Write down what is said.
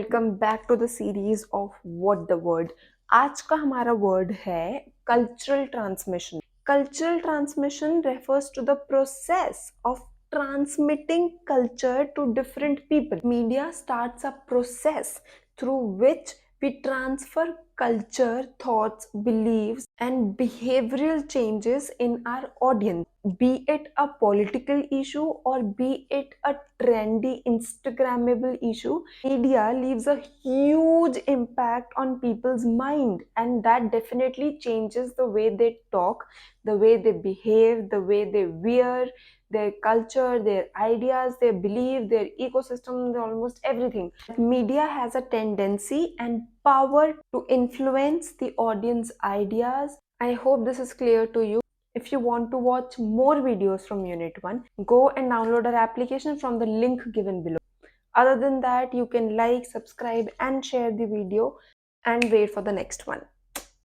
Welcome back to the series of what the word. आज का हमारा वर्ड है cultural transmission. Cultural transmission refers to the process of transmitting culture to different people. Media starts a process through which we transfer culture, thoughts, beliefs, and behavioral changes in our audience. Be it a political issue or be it a trendy Instagrammable issue, media leaves a huge impact on people's mind, and that definitely changes the way they talk, the way they behave, the way they wear, their culture, their ideas, their belief, their ecosystem, almost everything. Media has a tendency and power to influence the audience ideas. I hope this is clear to you. If you want to watch more videos from Unit 1, go and download our application from the link given below. Other than that, you can like, subscribe and share the video and wait for the next one.